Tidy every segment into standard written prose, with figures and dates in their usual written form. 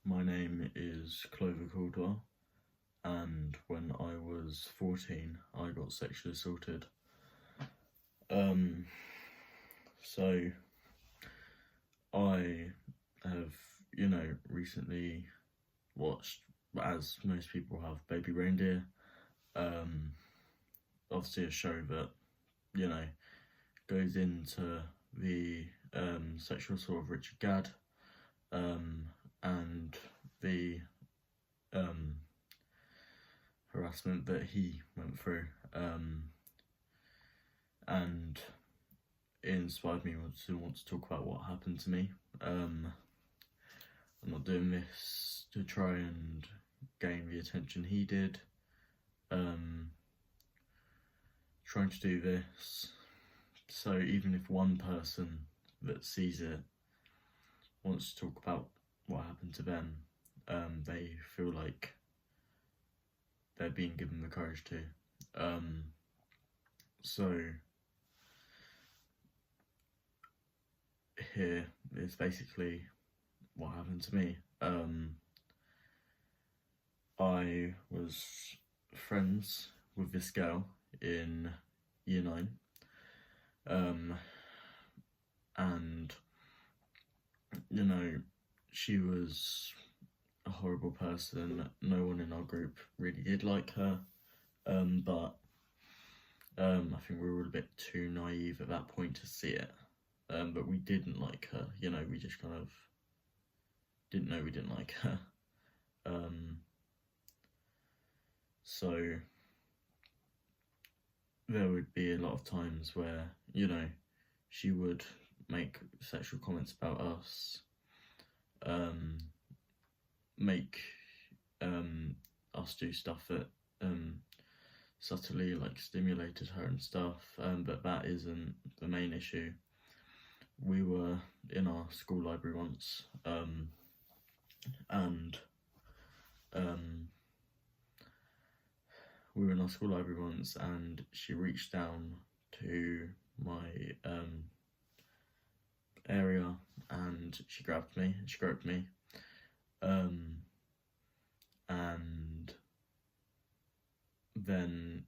My name is Clover Caldwell, and when I was 14, I got sexually assaulted. Um, so I have, recently watched, as most people have, Baby Reindeer. Um, Obviously a show that, you know, goes into the sexual assault of Richard Gadd, um, and the um, harassment that he went through, and it inspired me to want to talk about what happened to me. I'm not doing this to try and gain the attention he did. Trying to do this so even if one person that sees it wants to talk about what happened to them, they feel like they're being given the courage to. So here is basically what happened to me. I was friends with this girl in year 9, and she was a horrible person. No one in our group really did like her, but I think we were a bit too naive at that point to see it. But we didn't like her, we just kind of didn't know we didn't like her. So there would be a lot of times where, she would make sexual comments about us, make us do stuff that subtly stimulated her and stuff, but that isn't the main issue. We were in our school library once, and we were in our school library once, and she reached down to my area and she grabbed me and she groped me, and then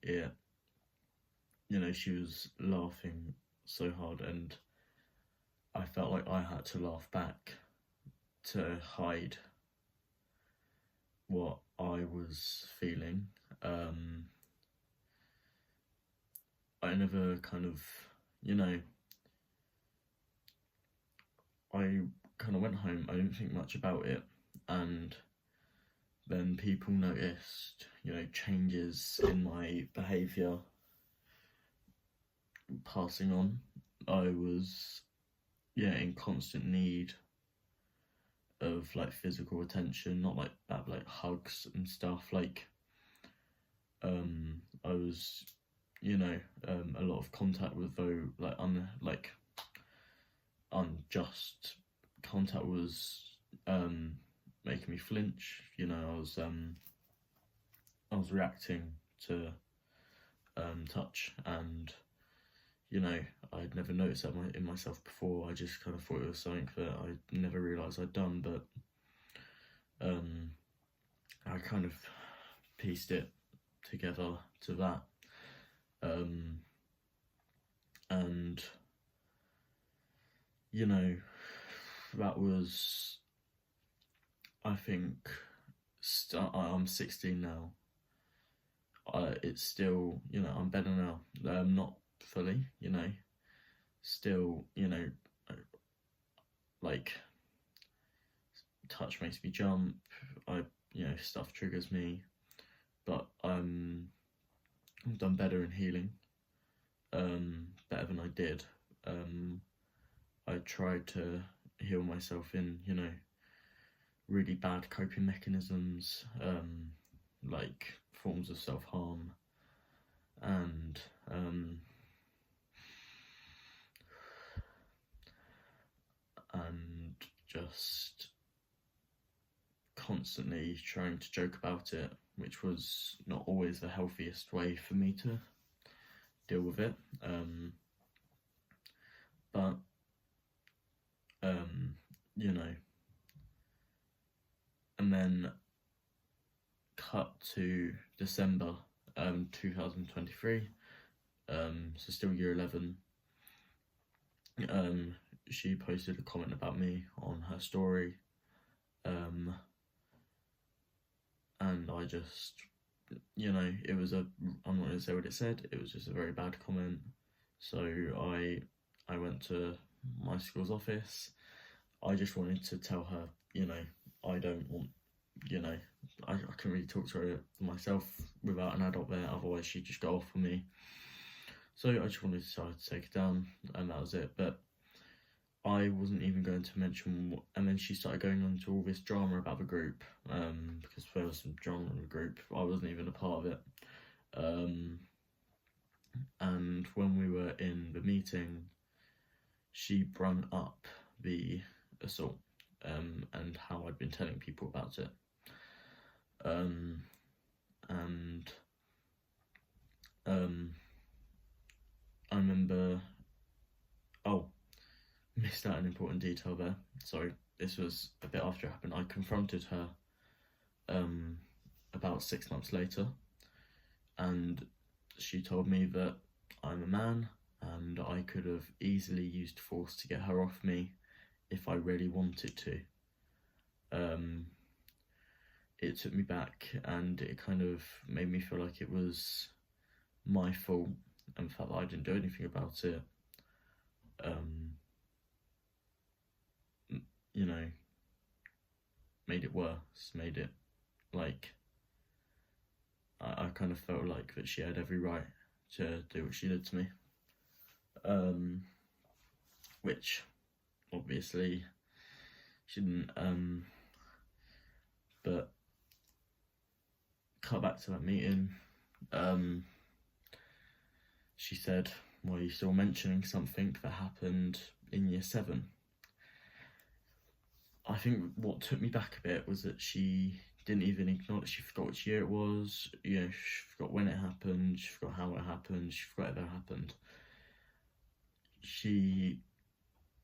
she was laughing so hard, and I felt like I had to laugh back to hide what I was feeling. I never kind of, I kind of went home, I didn't think much about it, and then people noticed, changes in my behaviour passing on. I was, in constant need of physical attention, not that, hugs and stuff. I was, a lot of contact with unjust contact was making me flinch. I was reacting to touch, and I'd never noticed that in myself before. I just kind of thought it was something that I never realised I'd done, but I kind of pieced it together to that, and that was, I think, I'm 16 now. It's still, I'm better now. Not fully, still, touch makes me jump. Stuff triggers me, but I've done better in healing, better than I did. I tried to heal myself in, really bad coping mechanisms, like forms of self-harm, and just constantly trying to joke about it, which was not always the healthiest way for me to deal with it. But then cut to December 2023, so still year 11. She posted a comment about me on her story, and I just, it was I'm not going to say what it said, it was just a very bad comment. So I went to my school's office. I just wanted to tell her, I don't want, I couldn't really talk to her myself without an adult there, otherwise she'd just go off on me. So I just wanted to take it down, and that was it. But I wasn't even going to mention and then she started going on to all this drama about the group, because there was some drama in the group. I wasn't even a part of it. And when we were in the meeting, she brought up the assault, and how I'd been telling people about it. I remember, missed out an important detail there. Sorry, this was a bit after it happened. I confronted her about 6 months later, and she told me that I'm a man and I could have easily used force to get her off me if I really wanted to. It took me back, and it kind of made me feel like it was my fault, and the fact that I didn't do anything about it, made it worse, made it like, I kind of felt like that she had every right to do what she did to me, which obviously she didn't, but cut back to that meeting. She said, "Why are you still mentioning something that happened in year 7? I think what took me back a bit was that she didn't even acknowledge. She forgot which year it was, she forgot when it happened, she forgot how it happened, she forgot it ever happened. She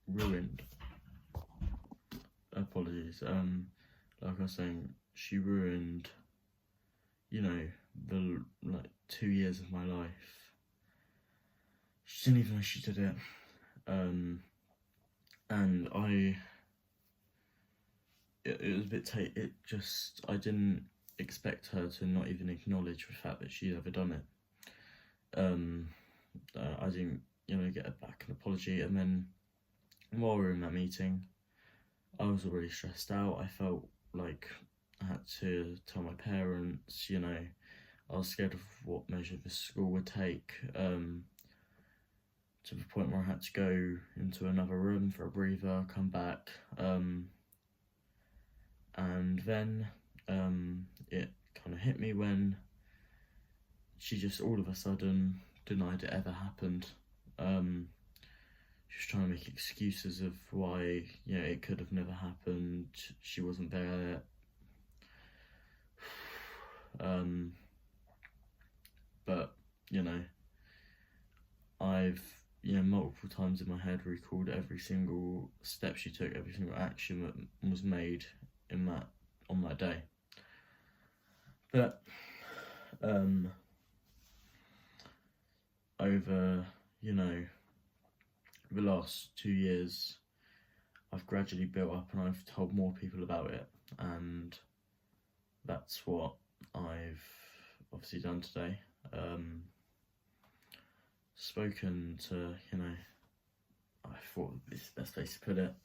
ruined, apologies, like I was saying, she ruined, the 2 years of my life. She didn't even know she did it, and it was a bit I didn't expect her to not even acknowledge the fact that she'd ever done it. I didn't, get her back an apology, and then while we were in that meeting, I was already stressed out. I felt like I had to tell my parents, I was scared of what measure the school would take, to the point where I had to go into another room for a breather, come back, and then it kind of hit me when she just all of a sudden denied it ever happened. She was trying to make excuses of why, it could have never happened, she wasn't there. But, I've, multiple times in my head recalled every single step she took, every single action that was made on that day. But, over, the last 2 years, I've gradually built up and I've told more people about it, and that's what I've obviously done today. Spoken to, I thought this is the best place to put it.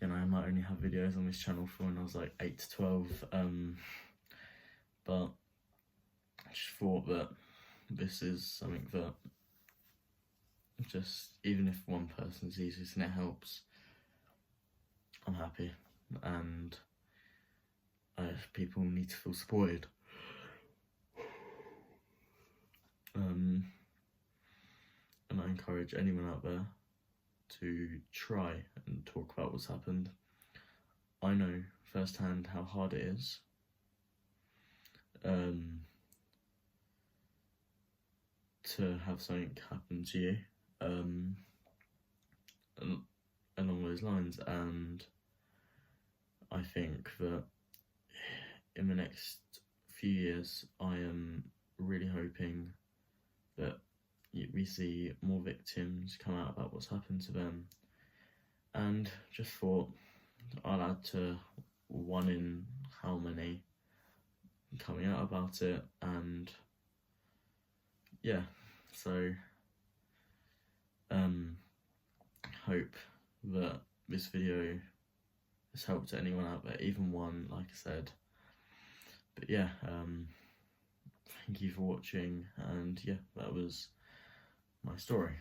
I might only have videos on this channel for when I was like 8 to 12, but I just thought that this is something that just, even if one person sees this and it helps, I'm happy, and people need to feel supported. And I encourage anyone out there to try and talk about what's happened. I know firsthand how hard it is. To have something happen to you, along those lines, and I think that in the next few years, I am really hoping that we see more victims come out about what's happened to them, and just thought I'll add to one in how many coming out about it. And yeah, so hope that this video has helped anyone out there, even one, like I said. But yeah, thank you for watching, and yeah, that was my story.